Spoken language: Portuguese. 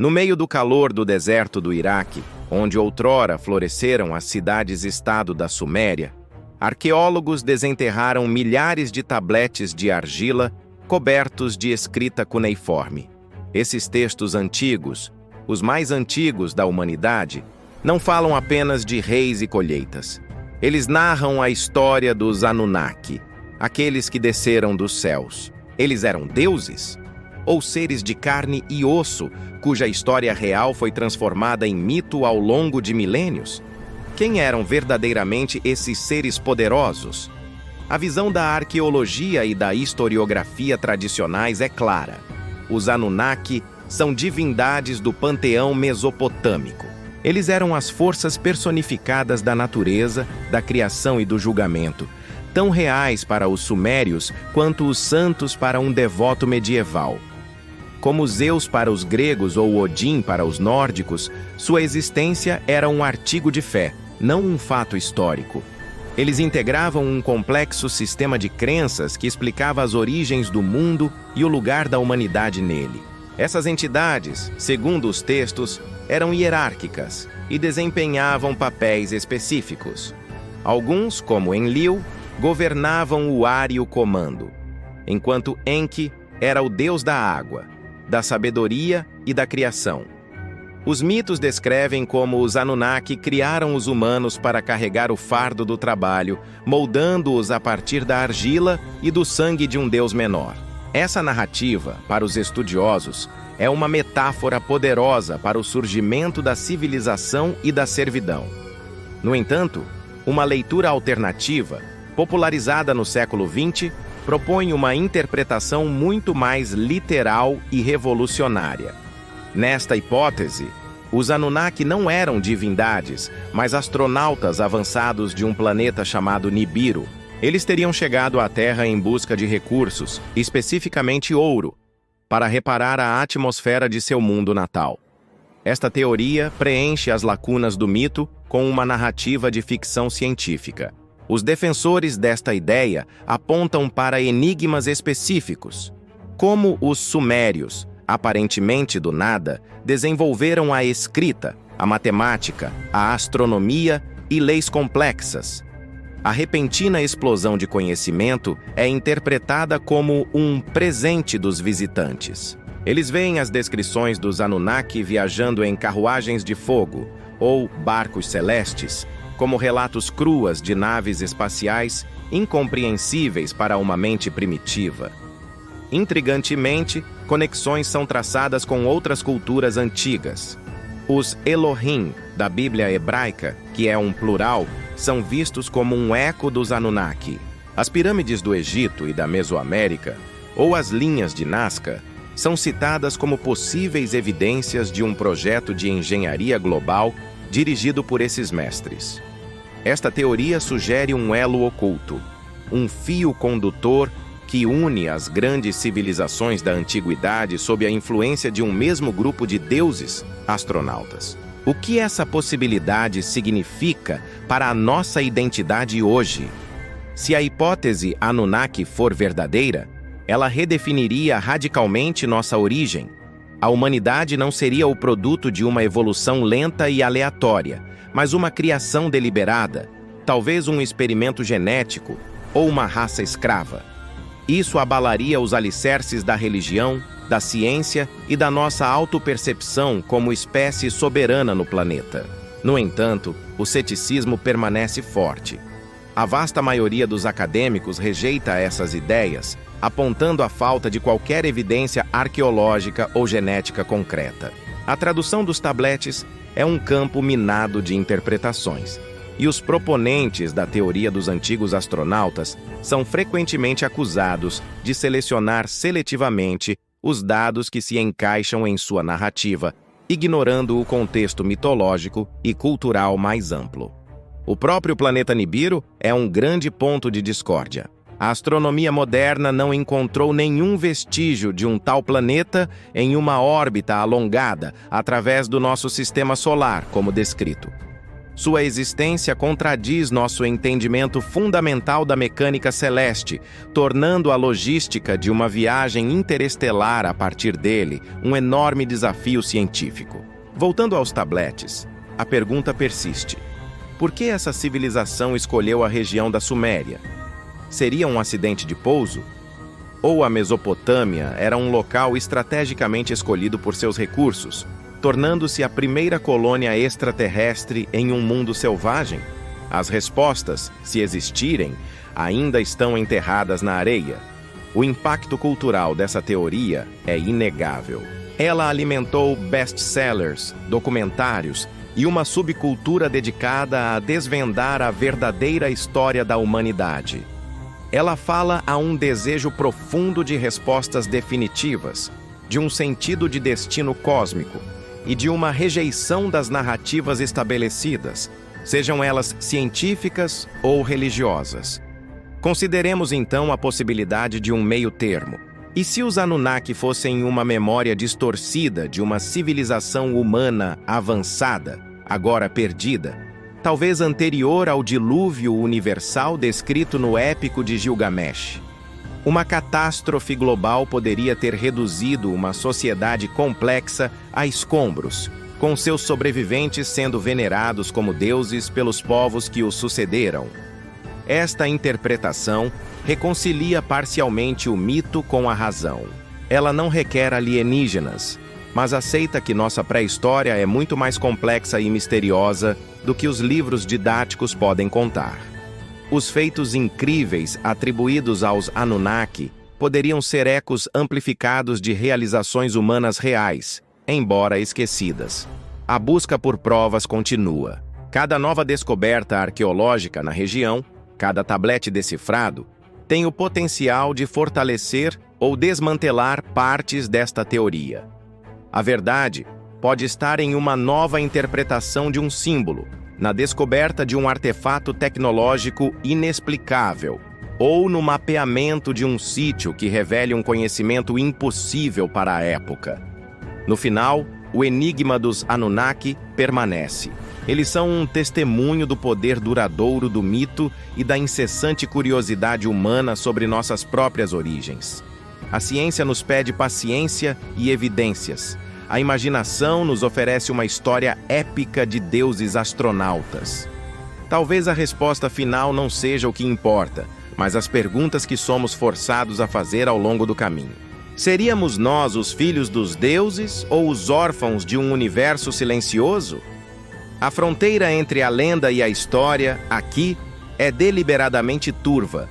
No meio do calor do deserto do Iraque, onde outrora floresceram as cidades-estado da Suméria, arqueólogos desenterraram milhares de tabletes de argila cobertos de escrita cuneiforme. Esses textos antigos, os mais antigos da humanidade, não falam apenas de reis e colheitas. Eles narram a história dos Anunnaki, aqueles que desceram dos céus. Eles eram deuses? Ou seres de carne e osso, cuja história real foi transformada em mito ao longo de milênios? Quem eram verdadeiramente esses seres poderosos? A visão da arqueologia e da historiografia tradicionais é clara. Os Anunnaki são divindades do panteão mesopotâmico. Eles eram as forças personificadas da natureza, da criação e do julgamento, tão reais para os sumérios quanto os santos para um devoto medieval. Como Zeus para os gregos ou Odin para os nórdicos, sua existência era um artigo de fé, não um fato histórico. Eles integravam um complexo sistema de crenças que explicava as origens do mundo e o lugar da humanidade nele. Essas entidades, segundo os textos, eram hierárquicas e desempenhavam papéis específicos. Alguns, como Enlil, governavam o ar e o comando, enquanto Enki era o deus da água, da sabedoria e da criação. Os mitos descrevem como os Anunnaki criaram os humanos para carregar o fardo do trabalho, moldando-os a partir da argila e do sangue de um deus menor. Essa narrativa, para os estudiosos, é uma metáfora poderosa para o surgimento da civilização e da servidão. No entanto, uma leitura alternativa, popularizada no século XX, propõe uma interpretação muito mais literal e revolucionária. Nesta hipótese, os Anunnaki não eram divindades, mas astronautas avançados de um planeta chamado Nibiru. Eles teriam chegado à Terra em busca de recursos, especificamente ouro, para reparar a atmosfera de seu mundo natal. Esta teoria preenche as lacunas do mito com uma narrativa de ficção científica. Os defensores desta ideia apontam para enigmas específicos, como os sumérios, aparentemente do nada, desenvolveram a escrita, a matemática, a astronomia e leis complexas. A repentina explosão de conhecimento é interpretada como um presente dos visitantes. Eles veem as descrições dos Anunnaki viajando em carruagens de fogo ou barcos celestes como relatos cruas de naves espaciais incompreensíveis para uma mente primitiva. Intrigantemente, conexões são traçadas com outras culturas antigas. Os Elohim, da Bíblia hebraica, que é um plural, são vistos como um eco dos Anunnaki. As pirâmides do Egito e da Mesoamérica, ou as linhas de Nazca, são citadas como possíveis evidências de um projeto de engenharia global dirigido por esses mestres. Esta teoria sugere um elo oculto, um fio condutor que une as grandes civilizações da antiguidade sob a influência de um mesmo grupo de deuses, astronautas. O que essa possibilidade significa para a nossa identidade hoje? Se a hipótese Anunnaki for verdadeira, ela redefiniria radicalmente nossa origem. A humanidade não seria o produto de uma evolução lenta e aleatória, mas uma criação deliberada, talvez um experimento genético ou uma raça escrava. Isso abalaria os alicerces da religião, da ciência e da nossa autopercepção como espécie soberana no planeta. No entanto, o ceticismo permanece forte. A vasta maioria dos acadêmicos rejeita essas ideias, apontando a falta de qualquer evidência arqueológica ou genética concreta. A tradução dos tabletes é um campo minado de interpretações, e os proponentes da teoria dos antigos astronautas são frequentemente acusados de selecionar seletivamente os dados que se encaixam em sua narrativa, ignorando o contexto mitológico e cultural mais amplo. O próprio planeta Nibiru é um grande ponto de discórdia. A astronomia moderna não encontrou nenhum vestígio de um tal planeta em uma órbita alongada através do nosso sistema solar, como descrito. Sua existência contradiz nosso entendimento fundamental da mecânica celeste, tornando a logística de uma viagem interestelar a partir dele um enorme desafio científico. Voltando aos tabletes, a pergunta persiste. Por que essa civilização escolheu a região da Suméria? Seria um acidente de pouso? Ou a Mesopotâmia era um local estrategicamente escolhido por seus recursos, tornando-se a primeira colônia extraterrestre em um mundo selvagem? As respostas, se existirem, ainda estão enterradas na areia. O impacto cultural dessa teoria é inegável. Ela alimentou best-sellers, documentários e uma subcultura dedicada a desvendar a verdadeira história da humanidade. Ela fala a um desejo profundo de respostas definitivas, de um sentido de destino cósmico e de uma rejeição das narrativas estabelecidas, sejam elas científicas ou religiosas. Consideremos então a possibilidade de um meio termo. E se os Anunnaki fossem uma memória distorcida de uma civilização humana avançada, agora perdida, talvez anterior ao dilúvio universal descrito no épico de Gilgamesh? Uma catástrofe global poderia ter reduzido uma sociedade complexa a escombros, com seus sobreviventes sendo venerados como deuses pelos povos que os sucederam. Esta interpretação reconcilia parcialmente o mito com a razão. Ela não requer alienígenas, mas aceita que nossa pré-história é muito mais complexa e misteriosa do que os livros didáticos podem contar. Os feitos incríveis atribuídos aos Anunnaki poderiam ser ecos amplificados de realizações humanas reais, embora esquecidas. A busca por provas continua. Cada nova descoberta arqueológica na região, cada tablete decifrado, tem o potencial de fortalecer ou desmantelar partes desta teoria. A verdade pode estar em uma nova interpretação de um símbolo, na descoberta de um artefato tecnológico inexplicável, ou no mapeamento de um sítio que revele um conhecimento impossível para a época. No final, o enigma dos Anunnaki permanece. Eles são um testemunho do poder duradouro do mito e da incessante curiosidade humana sobre nossas próprias origens. A ciência nos pede paciência e evidências. A imaginação nos oferece uma história épica de deuses astronautas. Talvez a resposta final não seja o que importa, mas as perguntas que somos forçados a fazer ao longo do caminho. Seríamos nós os filhos dos deuses ou os órfãos de um universo silencioso? A fronteira entre a lenda e a história, aqui, é deliberadamente turva,